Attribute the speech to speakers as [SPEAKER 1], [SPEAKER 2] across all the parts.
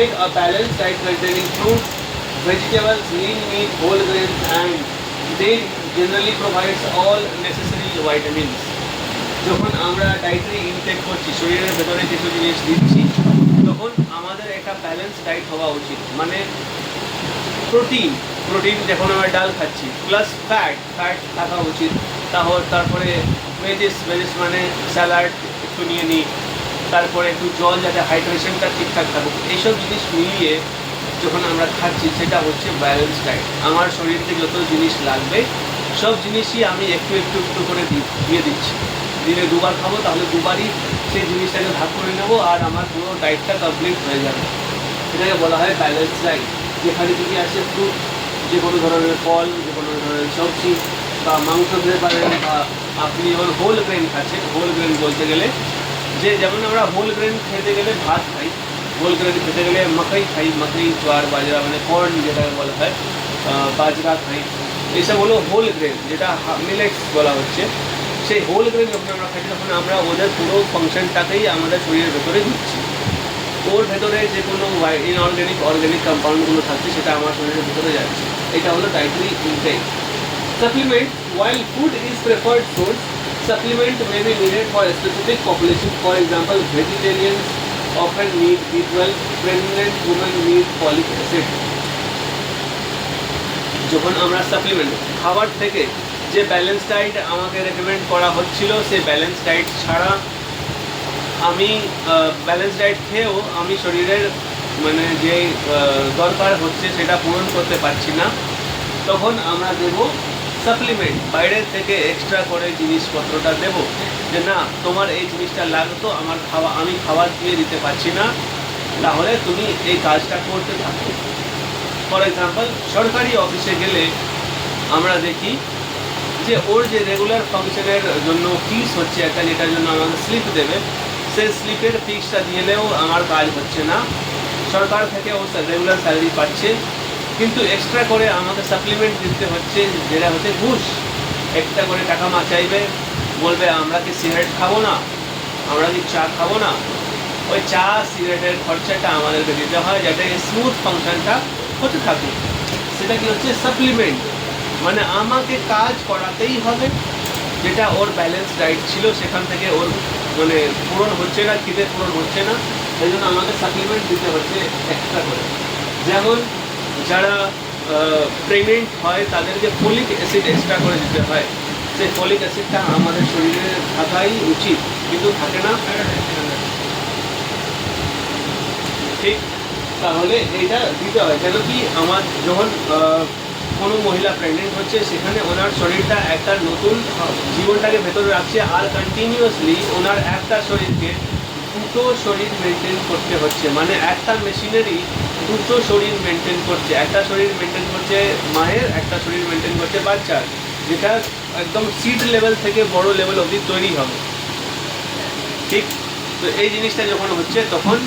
[SPEAKER 1] take a balanced diet containing fruits, vegetables, lean meat, whole grains, and they generally provides all necessary vitamins. যখন আমরা dietary intact করছি, শরীরের ভেতরে কিছু জিনিস দিচ্ছি, তখন আমাদের একটা ব্যালেন্স ডায়েট হওয়া উচিত। মানে প্রোটিন যখন আমরা ডাল খাচ্ছি, প্লাস ফ্যাট থাকা উচিত। তারপরে ভেজেস মানে স্যালাড একটু নিয়ে নিই, তারপরে একটু জল, যাতে হাইড্রেশনটা ঠিকঠাক থাকুক। এইসব জিনিস মিলিয়ে যখন আমরা খাচ্ছি, সেটা হচ্ছে ব্যালেন্স ডায়েট। আমার শরীরকে যত জিনিস লাগবে সব জিনিসই আমি একটু করে দিয়ে দিচ্ছি। দিনে দুবার খাবো, তাহলে দুবারই সেই জিনিসটাকে ভাগ করে নেবো, আর আমার পুরো ডায়েটটা কমপ্লিট হয়ে যাবে। এটাকে বলা হয় ব্যালেন্স ডায়েট, যেখানে যদি আছে ফ্রুট, যে কোনো ধরনের ফল, যে কোনো ধরনের সবজি বা মাংস দিতে পারেন, বা আপনি যখন হোল গ্রেন খাচ্ছেন, হোল গ্রেন বলতে গেলে যে যেমন আমরা হোল গ্রেন খেতে গেলে ভাত খাই, হোল গ্রেন খেতে গেলে মাকাই খাই, মাকাই, জোয়ার, বাজরা, মানে কর্ন যেটাকে বলা হয়, বাজরা খাই। এইসব হলো হোল গ্রেন, যেটা মিলেটস বলা হচ্ছে। সেই হোল গ্রেন যখন আমরা খাই, তখন আমরা ওদের পুরো ফাংশনটাকেই আমাদের শরীরের ভেতরে দিচ্ছি। ওর ভেতরে যে কোনো অর্গ্যানিক কম্পাউন্ডগুলো থাকছে, সেটা আমার শরীরের ভিতরে যাচ্ছে। এটা হলো dietary intake. Supplement, while food is preferred source, supplement may be needed for a specific population. For example, vegetarians often need B12, pregnant women need folic acid. যখন আমরা সাপ্লিমেন্ট, খাবার থেকে যে ব্যালেন্স ডায়েট আমাকে রেকমেন্ড করা হচ্ছিল, সেই balance diet ছাড়া আমি ব্যালেন্স ডায়েট খেয়েও আমি শরীরের মানে যে দরকার হচ্ছে সেটা পূরণ করতে পারছি না, তখন আমরা দেব সাপ্লিমেন্ট। বাইরের থেকে এক্সট্রা করে জিনিসপত্রটা দেব, যে না, তোমার এই জিনিসটা লাগতো, আমি খাবার দিয়ে দিতে পারছি না, তাহলে তুমি এই কাজটা করতে থাকো। ফর এক্সাম্পল, সরকারি অফিসে গেলে আমরা দেখি যে ওর যে রেগুলার ফাংশনের জন্য ফিস হচ্ছে একটা, যেটার জন্য আমাকে স্লিপ দেবে, সেই স্লিপের ফিক্সটা দিলেও আমার কাজ হচ্ছে না। সরকার থেকে ও রেগুলার স্যালারি পাচ্ছে, কিন্তু এক্সট্রা করে আমাকে সাপ্লিমেন্ট দিতে হচ্ছে, যেটা হচ্ছে ঘুষ। একটা করে টাকা চাইবে, বলবে আমরা কি সিগারেট খাবো না, আমরা কি চা খাবো না, ওই চা সিগারেটের খরচাটা আমাদেরকে দিতে হয়, যাতে স্মুথ ফাংশনটা হতে থাকে। সেটা কি হচ্ছে সাপ্লিমেন্ট, মানে আমাকে কাজ করাতেই হবে, যেটা ওর ব্যালেন্স ডায়েট ছিল সেখান থেকে ওর মানে পূরণ হচ্ছে না, খিদে পূরণ হচ্ছে না, সেই জন্য আমাকে সাপ্লিমেন্ট দিতে হচ্ছে এক্সট্রা করে। যেমন যারা প্রেগনেন্ট হয়, তাদেরকে ফলিক অ্যাসিড এক্সট্রা করে দিতে হয়। সেই ফলিক অ্যাসিডটা আমাদের শরীরে থাকাই উচিত, কিন্তু থাকে না, ঠিক। তাহলে এইটা দিতে হয়, কেন কি আমার যখন কোনো মহিলা প্রেগনেন্ট হচ্ছে, সেখানে ওনার শরীরটা একটা নতুন জীবনটাকে ভেতরে রাখছে, আর কন্টিনিউয়াসলি ওনার একটা শরীরকে দুটো শরীর মেনটেন করতে হচ্ছে। মানে একটা মেশিনারি দুটো শরীর মেনটেন করছে, একটা শরীর মেনটেন করছে মায়ের, একটা শরীর মেনটেন করছে বাচ্চার, যেটা একদম সিড লেভেল থেকে বড় লেভেল অবধি তৈরি হবে, ঠিক। তো এই জিনিসটা যখন হচ্ছে, তখন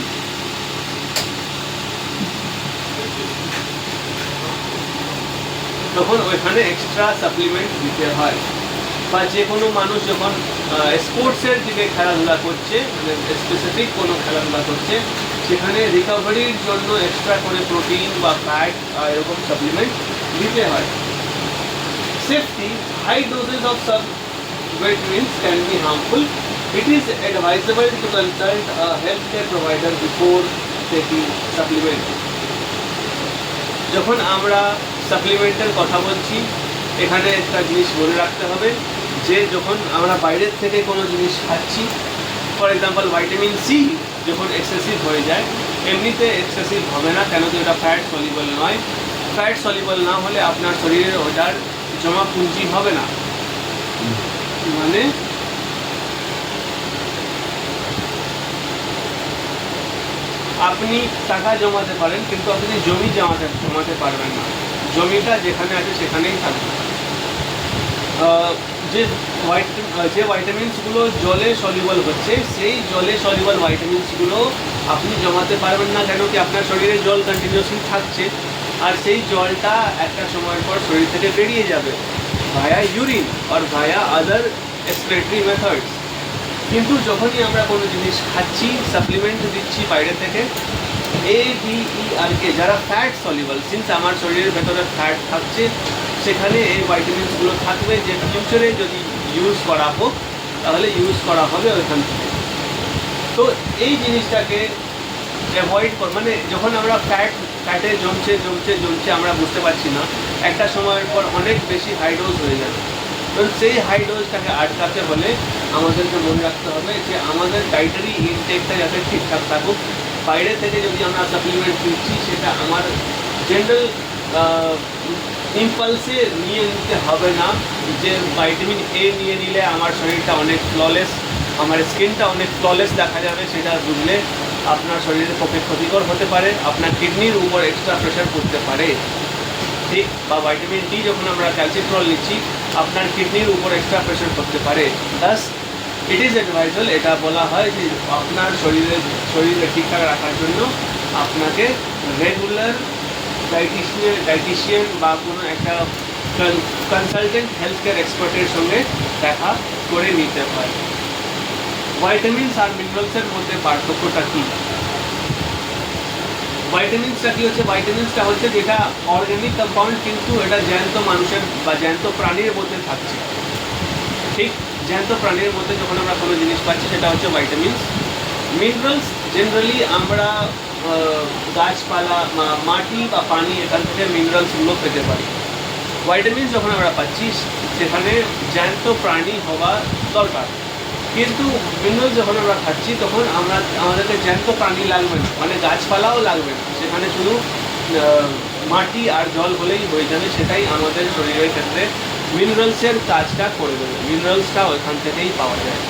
[SPEAKER 1] ওইখানে এক্সট্রা সাপ্লিমেন্ট দিতে হয়। বা যে কোনো মানুষ যখন স্পোর্টসের দিকে খেলাধুলা করছে, মানে স্পেসিফিক কোনো খেলাধুলা করছে, সেখানে রিকভারির জন্য এক্সট্রা করে প্রোটিন বা ফ্যাট এরকম সাপ্লিমেন্ট দিতে হয়। Safety, high doses of sub vitamins can be harmful. It is advisable to consult a healthcare provider before taking supplement. যখন আমরা সাপ্লিমেন্টের কথা বলছি, এখানে একটা জিনিস মনে রাখতে হবে, যে যখন আমরা বাইরের থেকে কোনো জিনিস খাচ্ছি, ফর এক্সাম্পল ভাইটামিন সি যখন এক্সেসিভ হয়ে যায়, এমনিতে এক্সেসিভ হবে না, কেন কি ওটা ফ্যাট সলিবল নয়। ফ্যাট সলিবল না হলে আপনার শরীরে ওটার জমা পুঁজি হবে না। মানে আপনি টাকা জমাতে পারেন, কিন্তু আপনি জমি জমাতে পারবেন না। জমিটা যেখানে আছে সেখানেই থাকবে। যে ভাইটামিনসগুলো জলে সলিবল হচ্ছে, সেই জলে সলিবল ভাইটামিনসগুলো আপনি জমাতে পারবেন না, কেন কি আপনার শরীরে জল কন্টিনিউসলি থাকছে, আর সেই জলটা একটা সময়ের পর শরীর থেকে বেরিয়ে যাবে ভায়া ইউরিন আর ভায়া আদার এক্সপ্রেটরি মেথডস। কিন্তু যখনই আমরা কোনো জিনিস খাচ্ছি, সাপ্লিমেন্ট দিচ্ছি বাইরে থেকে, এ বি ই আর কে যারা ফ্যাট সলিউবল, সিন্স আমার শরীরের ভেতরে ফ্যাট থাকছে, সেখানে এই ভাইটামিনসগুলো থাকবে, যে ফিউচারে যদি ইউজ করা হোক তাহলে ইউজ করা হবে ওইখান থেকে। তো এই জিনিসটাকে অ্যাভয়েড মানে যখন আমরা ফ্যাটে জমছে আমরা বুঝতে পারছি না, একটা সময়ের পর অনেক বেশি হাই ডোজ হয়ে যাবে। তো সেই হাই ডোজটাকে আটকাতে হলে আমাদেরকে মনে রাখতে হবে যে আমাদের ডায়েটারি ইনটেকটা যাতে ঠিকঠাক থাকুক। বাইরে থেকে যদি আমরা সাপ্লিমেন্ট নিচ্ছি সেটা আমার জেনারেল ইম্পালসে নিয়ে নিতে হবে না, যে ভিটামিন এ নিয়ে নিলে আমার শরীরটা অনেক ফ্ললেস, আমার স্কিনটা অনেক ফ্ললেস দেখা যাবে, সেটা বুঝলে আপনার শরীরের পক্ষে ক্ষতিকর হতে পারে, আপনার কিডনির উপর এক্সট্রা প্রেশার পড়তে পারে। ঠিক, বা ভিটামিন ডি যখন আমরা ক্যালসিট্রল নিচ্ছি আপনার কিডনির উপর এক্সট্রা প্রেশার করতে পারে। প্লাস ইট ইজ অ্যাডভাইজেবল, এটা বলা হয় যে আপনার শরীরে ঠিকঠাক রাখার জন্য আপনাকে রেগুলার ডাইটিশিয়ান বা কোনো একটা কনসালটেন্ট হেলথ কেয়ার এক্সপার্টের সঙ্গে দেখা করে নিতে হয়। ভাইটামিনস আর মিনারেলসের মধ্যে পার্থক্যটা কী? ভাইটামিনসটা কী হচ্ছে? ভাইটামিনসটা হচ্ছে যেটা অর্গ্যানিক কম্পাউন্ড, কিন্তু এটা জ্যান্ত মানুষের বা জ্যান্ত প্রাণীর মধ্যে থাকছে। ঠিক, জ্যান্ত প্রাণীর মধ্যে যখন আমরা কোনো জিনিস পাচ্ছি সেটা হচ্ছে ভাইটামিনস। মিনারেলস জেনারেলি আমরা গাছপালা, মাটি বা পানি, এখান থেকে মিনারেলসগুলো পেতে পারি। ভাইটামিনস যখন আমরা পাচ্ছি সেখানে জ্যান্ত প্রাণী হওয়া দরকার, কিন্তু মিনারেলস যখন আমরা খাচ্ছি তখন আমাদেরকে জ্যান্ত প্রাণী লাগবে না, মানে গাছপালাও লাগবে না, সেখানে শুধু মাটি আর জল হলেই হয়ে যাবে। সেটাই আমাদের শরীরের ক্ষেত্রে মিনারেলসের কাজটা করে দেবে, মিনারেলসটা ওইখান থেকেই পাওয়া যায়।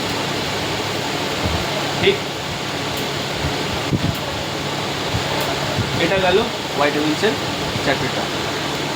[SPEAKER 1] ঠিক, এটা গেল ভাইটামিনসের চ্যাপ্টারটা।